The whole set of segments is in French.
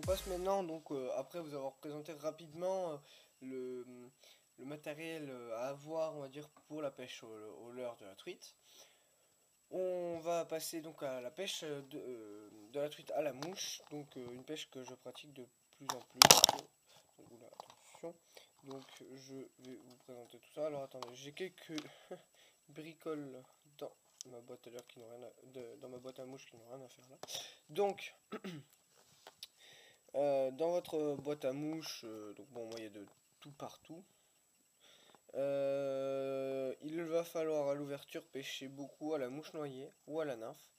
passe maintenant, donc après vous avoir présenté rapidement le, le matériel à avoir, on va dire, pour la pêche au leurre de la truite. On va passer donc à la pêche de la truite à la mouche, donc une pêche que je pratique de plus en plus. Donc, oula, attention. Donc je vais vous présenter tout ça. Alors attendez, j'ai quelques bricoles dans ma boîte à leurre qui n'ont rien dans ma boîte à mouche qui n'ont rien à faire là. Donc dans votre boîte à mouches, donc bon, moi il y a de tout partout. Il va falloir à l'ouverture pêcher beaucoup à la mouche noyée ou à la nymphe.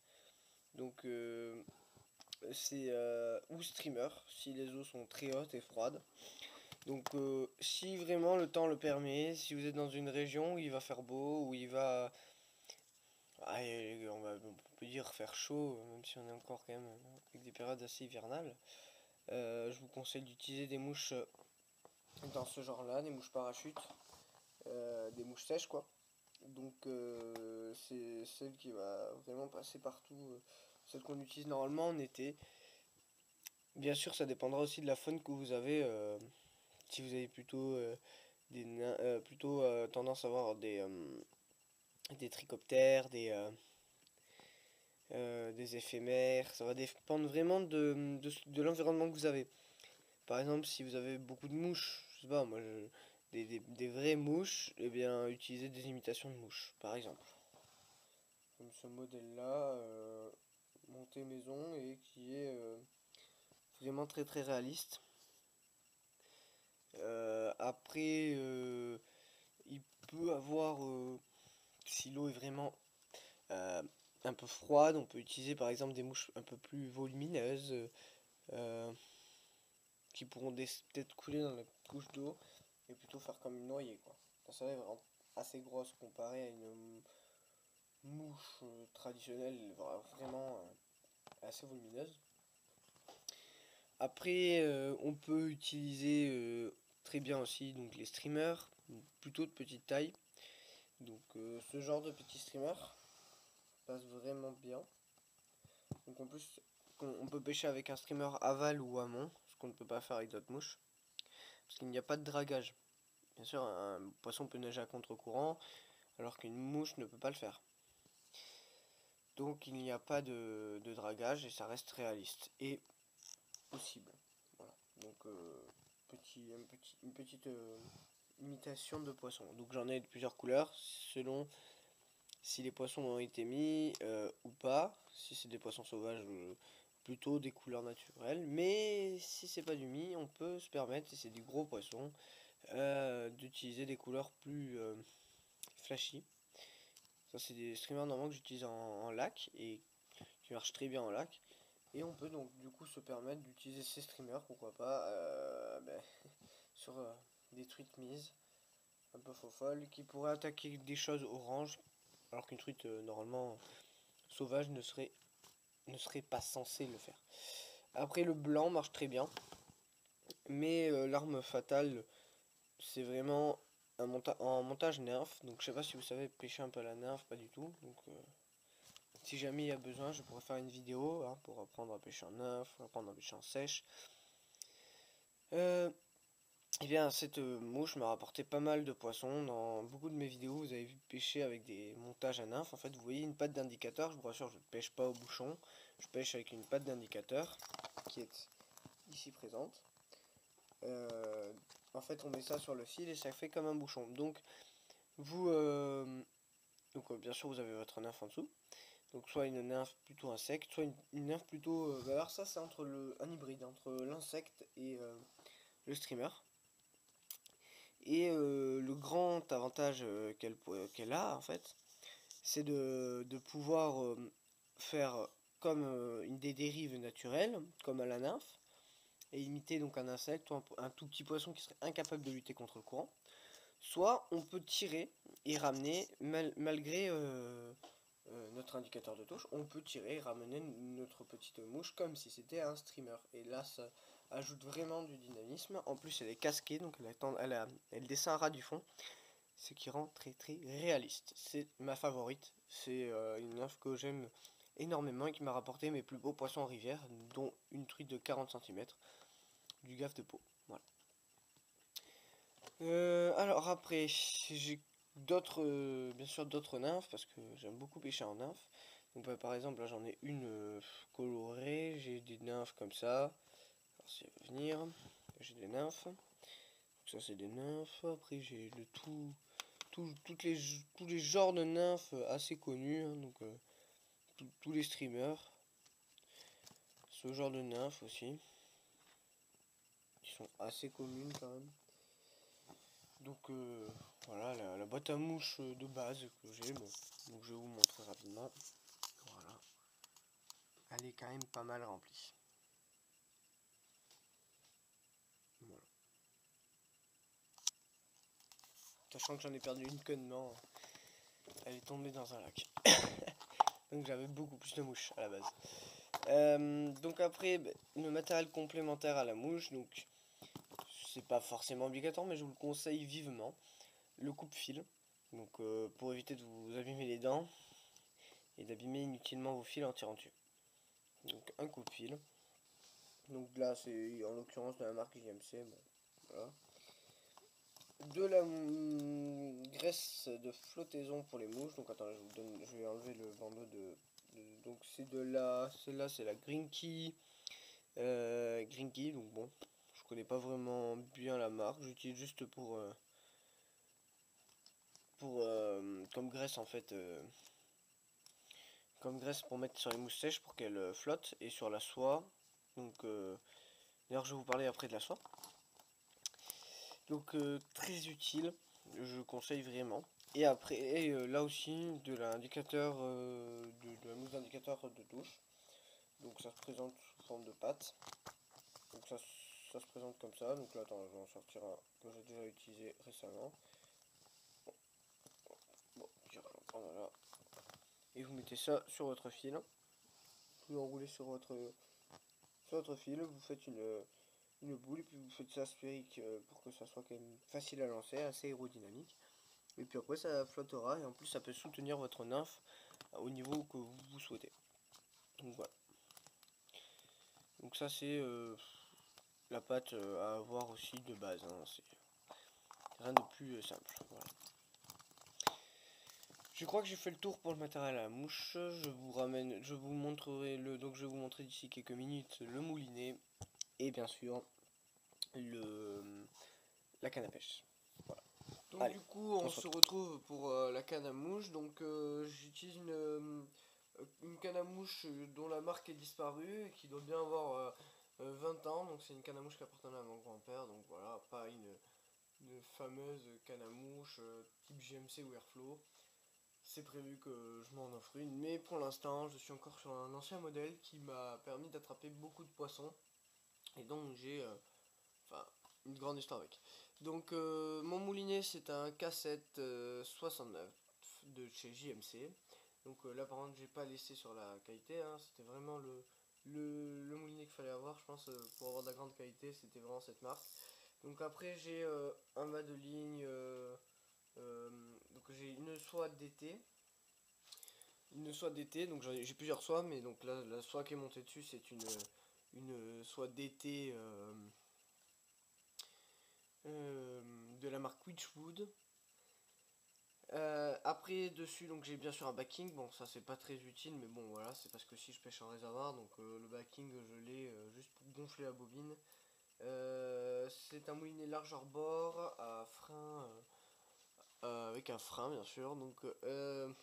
Donc c'est ou streamer si les eaux sont très hautes et froides. Donc si vraiment le temps le permet, si vous êtes dans une région où il va faire beau, où il va, on peut dire faire chaud, même si on est encore quand même avec des périodes assez hivernales. Je vous conseille d'utiliser des mouches dans ce genre-là, des mouches parachutes, des mouches sèches quoi. Donc c'est celle qui va vraiment passer partout, celle qu'on utilise normalement en été. Bien sûr, ça dépendra aussi de la faune que vous avez. Si vous avez plutôt tendance à avoir des trichoptères, des éphémères, ça va dépendre vraiment de l'environnement que vous avez. Par exemple, si vous avez beaucoup de mouches, je sais pas, des vraies mouches, eh bien, utilisez des imitations de mouches, par exemple. Comme ce modèle-là, monté maison et qui est vraiment très très réaliste. Après, il peut avoir, si l'eau est vraiment euh, un peu froide, on peut utiliser par exemple des mouches un peu plus volumineuses euh, qui pourront peut-être couler dans la couche d'eau et plutôt faire comme une noyée quoi. Ça est vraiment assez grosse comparée à une mouche traditionnelle, vraiment assez volumineuse. Après, on peut utiliser très bien aussi donc les streamers, plutôt de petite taille. Donc ce genre de petit streamer passe vraiment bien. Donc en plus, on peut pêcher avec un streamer aval ou amont, ce qu'on ne peut pas faire avec d'autres mouches, parce qu'il n'y a pas de dragage. Bien sûr, un poisson peut nager à contre-courant, alors qu'une mouche ne peut pas le faire. Donc il n'y a pas de dragage et ça reste réaliste et possible. Voilà. Donc une petite imitation de poisson. Donc j'en ai de plusieurs couleurs selon si les poissons ont été mis ou pas. Si c'est des poissons sauvages, plutôt des couleurs naturelles. Mais si c'est pas du mi, on peut se permettre, si c'est du gros poisson, d'utiliser des couleurs plus flashy. Ça c'est des streamers normalement que j'utilise en lac et qui marchent très bien en lac. Et on peut donc du coup se permettre d'utiliser ces streamers, pourquoi pas, sur des truites mises un peu faux folles qui pourraient attaquer des choses oranges, alors qu'une truite normalement sauvage ne serait pas censé le faire. Après le blanc marche très bien, mais l'arme fatale c'est vraiment en montage nymphe, donc je sais pas si vous savez pêcher un peu à la nymphe, pas du tout, donc si jamais il y a besoin je pourrais faire une vidéo hein, pour apprendre à pêcher en nymphe, apprendre à pêcher en sèche. Et bien cette mouche m'a rapporté pas mal de poissons. Dans beaucoup de mes vidéos vous avez vu pêcher avec des montages à nymphe. En fait vous voyez une patte d'indicateur, je vous rassure je ne pêche pas au bouchon, je pêche avec une patte d'indicateur qui est ici présente. En fait on met ça sur le fil et ça fait comme un bouchon. Donc vous bien sûr vous avez votre nymphe en dessous. Donc soit une nymphe plutôt insecte, soit une nymphe plutôt. Alors ça c'est un hybride entre l'insecte et le streamer. Et le grand avantage qu'elle a en fait, c'est de pouvoir faire comme des dérives naturelles, comme à la nymphe, et imiter donc un insecte ou un tout petit poisson qui serait incapable de lutter contre le courant. Soit on peut tirer et ramener, malgré notre indicateur de touche, on peut tirer et ramener notre petite mouche comme si c'était un streamer. Et là, ça ajoute vraiment du dynamisme. En plus, elle est casquée, donc elle descend à ras du fond, ce qui rend très très réaliste. C'est ma favorite. C'est une nymphe que j'aime énormément et qui m'a rapporté mes plus beaux poissons en rivière, dont une truite de 40 cm, du gaffe de peau. Voilà. Alors après, j'ai d'autres, bien sûr d'autres nymphes, parce que j'aime beaucoup pêcher en nymphes. Donc bah, par exemple, là j'en ai une colorée, j'ai des nymphes comme ça. Alors si elle veut venir, j'ai des nymphes. Donc, ça c'est des nymphes. Après j'ai le tous les genres de nymphes assez connus, hein, donc tous les streamers. Ce genre de nymphes aussi, qui sont assez communes quand même. Donc voilà la boîte à mouches de base que j'ai, bon, donc je vais vous montrer rapidement. Voilà, elle est quand même pas mal remplie. Voilà. Sachant que j'en ai perdu une connement, elle est tombée dans un lac. Donc j'avais beaucoup plus de mouches à la base. Donc après, le matériel complémentaire à la mouche, donc c'est pas forcément obligatoire, mais je vous le conseille vivement. Le coupe-fil, donc pour éviter de vous abîmer les dents et d'abîmer inutilement vos fils en tirant dessus. Donc un coupe-fil. Donc là c'est en l'occurrence de la marque JMC. Bon, voilà. De la graisse de flottaison pour les mouches. Donc attends, je vais enlever le bandeau donc c'est de la, celle-là c'est la Green Key. Green Key, donc bon, je connais pas vraiment bien la marque. J'utilise juste comme graisse en fait. Comme graisse pour mettre sur les mouches sèches pour qu'elles flottent et sur la soie. Donc d'ailleurs je vais vous parler après de la soie. Donc très utile, je conseille vraiment. Et après là aussi de l'indicateur de la mousse d'indicateur de douche. Donc ça se présente sous forme de pâte. Donc ça se présente comme ça. Donc là attends, je vais en sortir un que j'ai déjà utilisé récemment. Bon, je vais en prendre là. Et vous mettez ça sur votre fil. Vous l'enroulez sur votre fil, vous faites une boule et puis vous faites ça sphérique pour que ça soit quand même facile à lancer, assez aérodynamique. Et puis après ça flottera et en plus ça peut soutenir votre nymphe au niveau que vous souhaitez. Donc voilà. Donc ça c'est la pâte à avoir aussi de base. Hein. C'est rien de plus simple. Voilà. Je crois que j'ai fait le tour pour le matériel à la mouche. Je vous montrerai donc je vais vous montrer d'ici quelques minutes le moulinet et bien sûr la canne à pêche. Voilà. Donc allez, du coup on se retrouve pour la canne à mouche. Donc j'utilise une canne à mouche dont la marque est disparue et qui doit bien avoir 20 ans. Donc c'est une canne à mouche qui appartenait à mon grand-père. Donc voilà, pas une fameuse canne à mouche type GMC ou Airflow. C'est prévu que je m'en offre une, mais pour l'instant je suis encore sur un ancien modèle qui m'a permis d'attraper beaucoup de poissons. Et donc j'ai une grande histoire avec. Donc mon moulinet c'est un K7 69 de chez JMC. Donc là par contre j'ai pas laissé sur la qualité, hein. C'était vraiment le moulinet qu'il fallait avoir je pense pour avoir de la grande qualité, c'était vraiment cette marque. Donc après j'ai un mât de ligne, donc j'ai une soie d'été. Donc j'ai plusieurs soies, mais donc là, la soie qui est montée dessus c'est une soie d'été de la marque Witchwood. Après dessus donc j'ai bien sûr un backing, bon ça c'est pas très utile mais bon voilà c'est parce que si je pêche en réservoir donc le backing je l'ai juste pour gonfler la bobine. C'est un moulinet largeur bord à frein avec un frein bien sûr. Donc le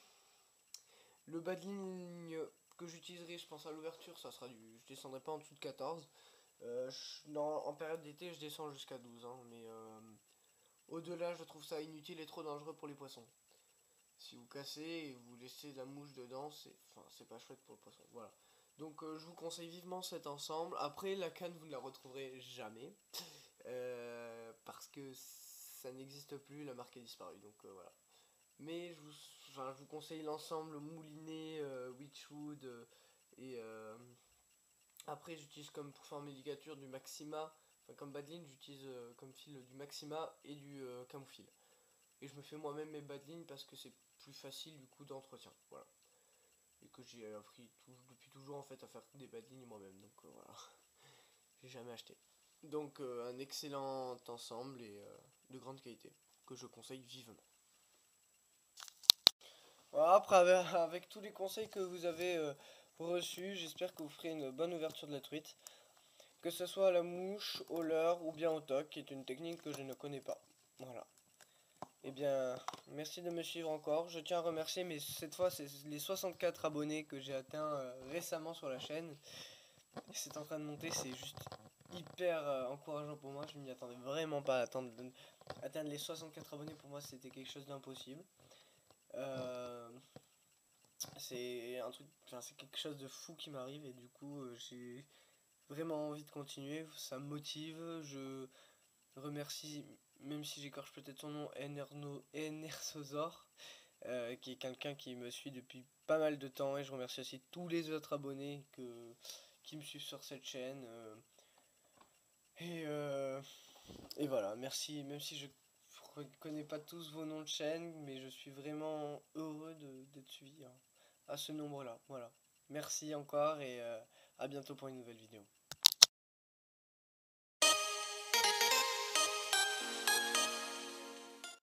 bas de ligne que j'utiliserai je pense à l'ouverture ça sera je descendrai pas en dessous de 14. En période d'été je descends jusqu'à 12 hein, mais au-delà je trouve ça inutile et trop dangereux pour les poissons. Si vous cassez et vous laissez la mouche dedans, c'est pas chouette pour le poisson. Voilà. Donc je vous conseille vivement cet ensemble. Après la canne vous ne la retrouverez jamais. Parce que ça n'existe plus, la marque est disparue. Donc voilà. Mais je vous conseille l'ensemble moulinet, Witchwood et après j'utilise comme pour forme ligature du Maxima. Enfin comme badline j'utilise comme fil du Maxima et du Camoufil. Et je me fais moi-même mes badlines parce que c'est plus facile du coup d'entretien. Voilà. et que j'ai appris depuis toujours en fait à faire des bas de ligne moi-même, donc voilà, j'ai jamais acheté. Donc un excellent ensemble et de grande qualité que je conseille vivement. Voilà, après avec tous les conseils que vous avez reçus, j'espère que vous ferez une bonne ouverture de la truite. Que ce soit à la mouche, au leurre ou bien au toc, qui est une technique que je ne connais pas. Voilà. Eh bien, merci de me suivre encore. Je tiens à remercier, mais cette fois, c'est les 64 abonnés que j'ai atteints récemment sur la chaîne. C'est en train de monter, c'est juste hyper encourageant pour moi. Je m'y attendais vraiment pas à atteindre les 64 abonnés. Pour moi, c'était quelque chose d'impossible. C'est un truc, enfin, c'est quelque chose de fou qui m'arrive et du coup, j'ai vraiment envie de continuer. Ça me motive. Je remercie, même si j'écorche peut-être son nom, Enersozor, qui est quelqu'un qui me suit depuis pas mal de temps, et je remercie aussi tous les autres abonnés qui me suivent sur cette chaîne. Et, euh, et voilà, merci, même si je ne connais pas tous vos noms de chaîne, mais je suis vraiment heureux d'être suivi hein, à ce nombre-là. Voilà. Merci encore et à bientôt pour une nouvelle vidéo.